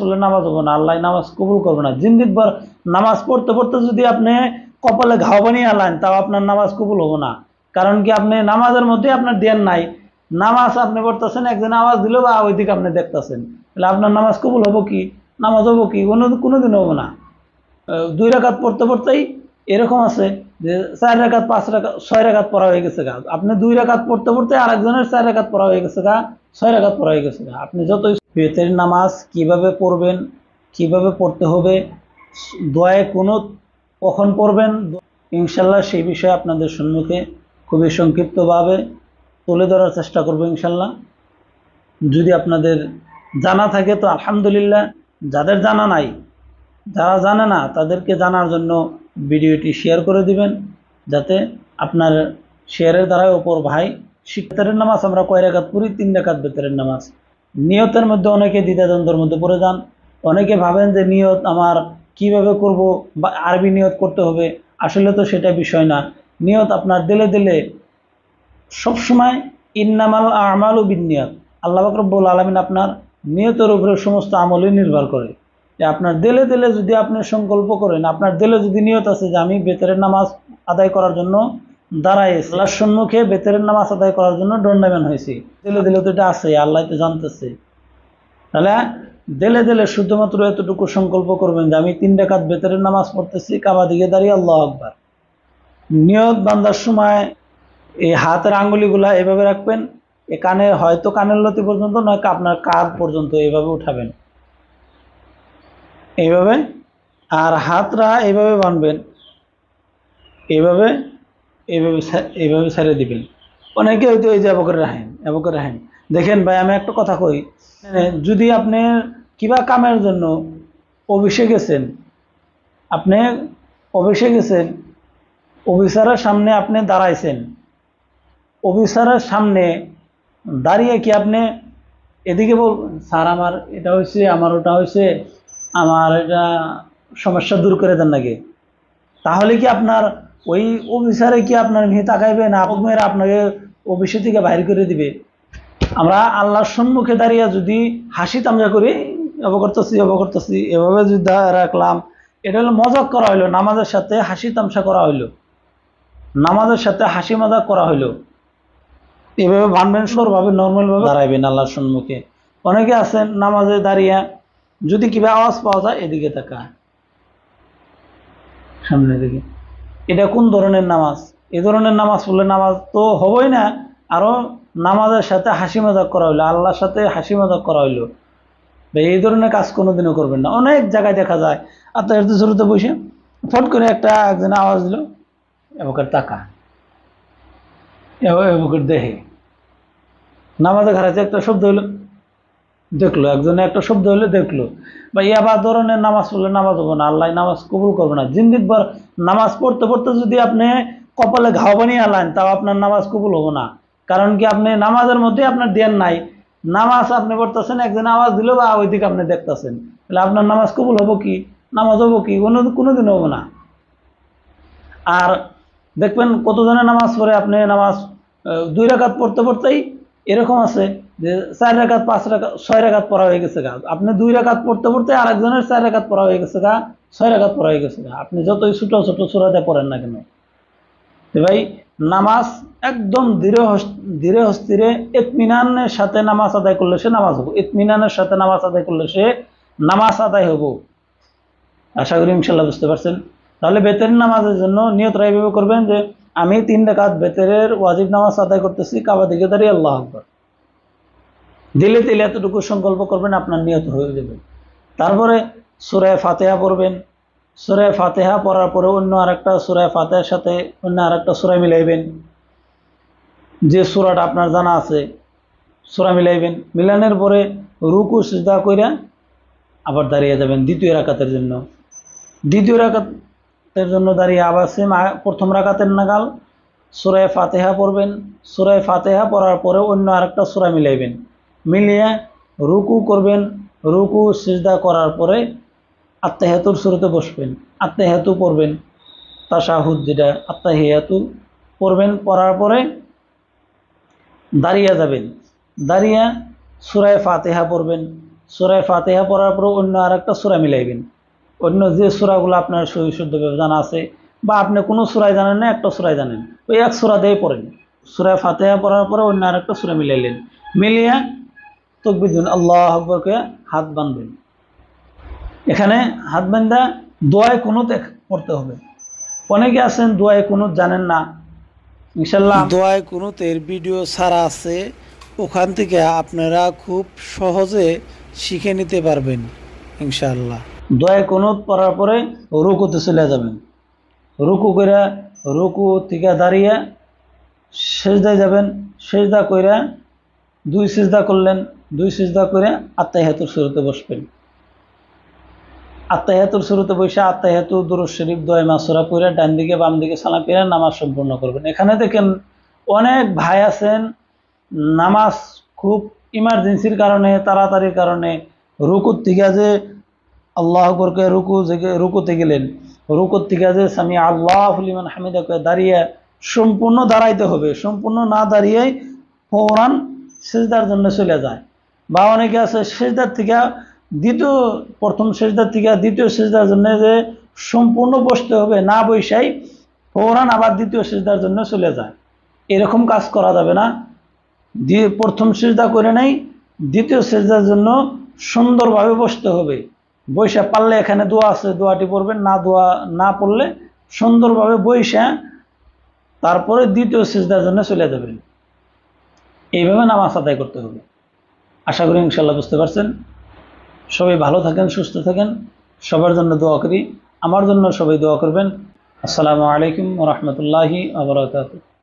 পড়লে নামাজ হবে না, আল্লাহ নামাজ কবুল করবে না। জিন্দিকবার নামাজ পড়তে পড়তে যদি আপনি কপালে ঘাও বানিয়ে আলেন, তাও আপনার নামাজ কবুল হবে না। কারণ কি, আপনি নামাজের মধ্যে আপনার ধ্যান নাই। নামাজ আপনি পড়তেছেন, একজন আওয়াজ দিল বা ওইদিকে আপনি দেখতেছেন, তাহলে আপনার নামাজ কবুল হবো কি? নামাজ হবো কি? কোনোদিন হবো না। 2 রাকাত পড়তে পড়তেই এরকম আছে যে 4 রাকাত 5 রাকাত 6 রাকাত পড়া হয়ে গেছে গা। আপনি 2 রাকাত পড়তে পড়তে আরেকজনের 4 রাকাত পড়া হয়ে গেছে গা, 6 রাকাত পড়া হয়ে গেছে গা। আপনি যত বেতের নামাজ কিভাবে পড়বেন, কিভাবে পড়তে হবে, দোয়ায়ে কুনুত কখন পড়বেন, ইনশাল্লাহ সেই বিষয়ে আপনাদের সম্মুখে খুবই সংক্ষিপ্তভাবে তুলে ধরার চেষ্টা করব ইনশাল্লাহ। যদি আপনাদের জানা থাকে তো আলহামদুলিল্লাহ, যাদের জানা নাই, যারা জানে না তাদেরকে জানার জন্য ভিডিওটি শেয়ার করে দিবেন, যাতে আপনার শেয়ারের দ্বারা ওপর ভাই বেতেরের নামাজ আমরা কয় রাকাত পড়ি? 3 রাকাত বেতেরের নামাজ। নিয়তের মধ্যে অনেকে দ্বিধাদ্বন্দ্বের মধ্যে পড়ে যান। অনেকে ভাবেন যে নিয়ত আমার কিভাবে করব, বা আরবি নিয়ত করতে হবে। আসলে তো সেটা বিষয় না। নিয়ত আপনার দিলে দিলে সবসময় ইন্নামাল আমালু বিন্নিয়াত, আল্লাহ পাক রব্বুল আলামিন আপনার নিয়তের উপরে সমস্ত আমলই নির্ভর করে। যে আপনার দিলে দিলে যদি আপনি সংকল্প করেন, আপনার দিলে যদি নিয়ত আছে যে আমি বেতেরের নামাজ আদায় করার জন্য দাঁড়াইছি, আল্লাহর সম্মুখে বেতেরের নামাজ আদায় করার জন্য দণ্ডায়মান হয়েছি, দিলে দিলে তো এটা আছে, আল্লাহ তো জানতেছে। তাহলে দিলে দিলে শুধুমাত্র এতটুকু সংকল্প করবেন যে আমি 3 রাকাত বেতেরের নামাজ পড়তেছি, কাবা দিকে দাঁড়িয়ে আল্লাহু আকবার। নিয়ত বান্দার সময় এই হাতের আঙ্গুলিগুলা এভাবে রাখবেন, এ কানে হয়তো কানের লতি পর্যন্ত, নয় আপনার কাঁধ পর্যন্ত এভাবে উঠাবেন, এইভাবে। আর হাতরা এইভাবে বাঁধবেন, এইভাবে এইভাবে এইভাবে ছেড়ে দিবেন। অনেকে হয়তো এই যে এভাবে রাখেন। দেখেন ভাই, আমি একটা কথা কই, যদি আপনি কিবা কামের জন্য অফিসে গেছেন, আপনি অফিসে গেছেন, অফিসারের সামনে আপনি দাঁড়াইছেন, অফিসারের সামনে দাঁড়িয়ে কি আপনি এদিকে বলবেন স্যার আমার এটা হয়েছে, আমার ওটা হয়েছে, আমার এটা সমস্যা দূর করে দেন নাকি? তাহলে কি আপনার ওই অফিসারে কি আপনার মেয়ে তাকাইবে না আপনাকে অফিসে থেকে বাইর করে দিবে? আমরা আল্লাহর সম্মুখে দাঁড়িয়ে যদি হাসি তামজা করি, অবকর্তছি এভাবে যদি রাখলাম, এটা হলো মজাক করা হইলো, নামাজের সাথে হাসি তামসা করা হইলো, নামাজের সাথে হাসি মজাক করা হইলো। এভাবে বানবেন, সুন্দরভাবে নর্মালভাবে দাঁড়াইবেন আল্লাহর সম্মুখে। অনেকে আছেন নামাজে দাঁড়িয়ে যদি কিবা আওয়াজ পাওয়া যায় এদিকে তাকায়, সামনের দিকে। এটা কোন ধরনের নামাজ? এ ধরনের নামাজ পড়লে নামাজ তো হবেই না, আরো নামাজের সাথে হাসি মজাক করা হইলো, আল্লাহর সাথে হাসি মজাক করা হইলো। এই ধরনের কাজ কোনোদিনও করবেন না। অনেক জায়গায় দেখা যায় আপনার শুরুতে বসে ফট করে একজন আওয়াজ দিল, এবার তাকা, এবার দেখে নামাজে খারাপ একটা শব্দ হইলো, দেখলো, একজনে একটা শব্দ হইলো দেখলো, বা ইয়াবা ধরনের নামাজ পড়লে নামাজ হবে না, আল্লাহ নামাজ কবুল করবে না। জিন্দিকবার নামাজ পড়তে পড়তে যদি আপনি কপালে ঘাও বানিয়ে আলেন, তাও আপনার নামাজ কবুল হবে না। কারণ কি, আপনি নামাজের মধ্যে আপনার ধ্যান নাই। নামাজ আপনি পড়তেছেন, একজন আওয়াজ দিল বা ওইদিকে আপনি দেখতেছেন, তাহলে আপনার নামাজ কবুল হবো কি? নামাজ হবো কি? কোনোদিন হবো না। আর দেখবেন কতজনের নামাজ পড়ে, আপনি নামাজ 2 রাকাত পড়তে পড়তেই এরকম আছে যে 4 রাকাত 5 রাকাত 6 রাকাত পড়া হয়ে গেছে গা। আপনি 2 রাকাত পড়তে পড়তে আরেকজনের 4 রাকাত পড়া হয়ে গেছে গা, 6 রাকাত পড়া হয়ে গেছে গা। আপনি যতই ছোট ছোট সূরাতে পড়েন না কেন, ভাই নামাজ একদম ধীরে হস্তিরে ইতমিনানের সাথে নামাজ আদায় করলে সে নামাজ হবো, ইতমিনানের সাথে নামাজ আদায় করলে সে নামাজ আদায় হবো। আশা করি ইনশাল্লাহ বুঝতে পারছেন। তাহলে বেতেরের নামাজের জন্য নিয়তটা এইভাবে করবেন যে আমি 3 রাকাত বেতেরের ওয়াজিব নামাজ আদায় করতেছি, কাবা দিকে দাঁড়িয়ে আল্লাহু আকবার। দিলে দিলে এতটুকু সংকল্প করবেন, আপনার নিয়ত হয়ে যাবে। তারপরে সূরা ফাতিহা পড়বেন। সূরা ফাতিহা পড়ার পরে অন্য আরেকটা সূরা ফাতিহার সাথে অন্য আরেকটা সূরা মিলাইবেন, যে সূরাটা আপনার জানা আছে সূরা মিলাইবেন। মিলানোর পরে রুকু সিজদা কইরা আবার দাঁড়িয়ে যাবেন দ্বিতীয় রাকাতের জন্য। দ্বিতীয় রাকাতের জন্য দাঁড়িয়ে আবার সেম প্রথম রাকাতের নাগাল সূরা ফাতিহা পড়বেন। সূরা ফাতিহা পড়ার পরে অন্য আরেকটা সূরা মিলাইবেন, মিলিয়ে রুকু করবেন। রুকু সিজদা করার পরে আত্তাহিয়াতুর শুরুতে বসবেন, আত্তাহিয়াতু পড়বেন, তাশাহুদ যেটা আত্তাহিয়াতু পড়বেন। পড়ার পরে দাঁড়িয়ে যাবেন, দাঁড়িয়ে সূরা ফাতিহা পড়বেন। সূরা ফাতিহা পড়ার পর অন্য আরেকটা সূরা মিলাইবেন। অন্য যে সূরাগুলো আপনার শুদ্ধভাবে জানা আছে, বা আপনি কোনো সূরায় জানেন না, একটা সূরায় জানেন, ওই এক সূরা দিয়ে পড়েন। সূরা ফাতিহা পড়ার পরে অন্য আরেকটা সূরা মিলাইলেন, মিলিয়ে তাকবীর দিন, আল্লাহু আকবার করে হাত বাঁধবেন। এখানে হাত বাঁধা দোয়ায় কুনুত পড়তে হবে। অনেকে আছেন দোয়ায় কুনুত জানেন না, ইনশাআল্লাহ দোয়ায় কুনুতের ভিডিও ছাড়া আছে, ওখান থেকে আপনারা খুব সহজে শিখে নিতে পারবেন ইনশাআল্লাহ। দোয়ায় কুনুত পড়ার পরে রুকুতে চলে যাবেন। রুকু করে রুকু থেকে দাঁড়িয়ে সেজদায় যাবেন। সেজদা কইরা 2 সিজদা করলেন, 2 সিজদা করে আত্তাহিয়াতুর শুরুতে বসবেন। আত্তাহিয়াতুর শুরুতে বসে আত্তাহিয়াতু, দুরূদ শরীফ, দোয়া মাসুরা পড়ে ডান দিকে বাম দিকে সালাম ফিরে নামাজ সম্পূর্ণ করবেন। এখানে দেখেন অনেক ভাই আছেন নামাজ খুব ইমার্জেন্সির কারণে, তাড়াতাড়ির কারণে রুকুর থেকে যে আল্লাহু আকবারকে রুকুতে গেলেন, রুকুর থেকে যে সামি আল্লাহু লিমান হামিদা করে দাঁড়িয়ে সম্পূর্ণ দাঁড়াইতে হবে, সম্পূর্ণ না দাঁড়িয়েই ফৌরান সিজদার জন্য চলে যায়। বা অনেকে আছে সিজদার থেকে প্রথম সিজদার থেকে দ্বিতীয় সিজদার জন্য যে সম্পূর্ণ বসতে হবে, না বৈশাই ফৌরান আবার দ্বিতীয় সিজদার জন্য চলে যায়। এরকম কাজ করা যাবে না। প্রথম সিজদা করে নেই, দ্বিতীয় সিজদার জন্য সুন্দরভাবে বসতে হবে। বৈশা পারলে এখানে দোয়া আছে, দোয়াটি পড়বেন, দোয়া না পড়লে সুন্দরভাবে বৈশা তারপরে দ্বিতীয় সিজদার জন্য চলে যাবেন। এইভাবে নামাজ আদায় করতে হবে। আশা করি ইনশাআল্লাহ বুঝতে পারছেন। সবাই ভালো থাকেন, সুস্থ থাকেন, সবার জন্য দোয়া করি। আমার জন্য সবাই দোয়া করবেন। আসসালামু আলাইকুম ওয়া রাহমাতুল্লাহি ওয়া বারাকাতুহু।